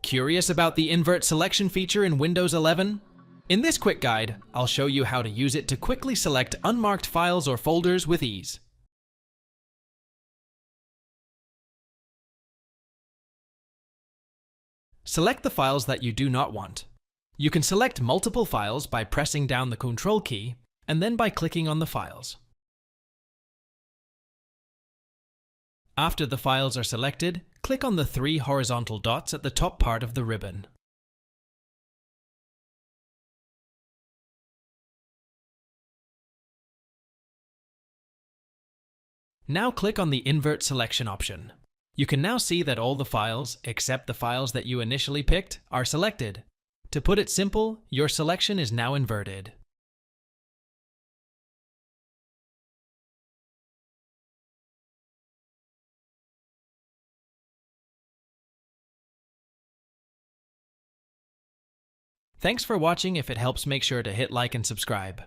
Curious about the Invert Selection feature in Windows 11? In this quick guide, I'll show you how to use it to quickly select unmarked files or folders with ease. Select the files that you do not want. You can select multiple files by pressing down the Ctrl key and then by clicking on the files. After the files are selected, click on the 3 horizontal dots at the top part of the ribbon. Now click on the Invert Selection option. You can now see that all the files, except the files that you initially picked, are selected. To put it simple, your selection is now inverted. Thanks for watching. If it helps, make sure to hit like and subscribe.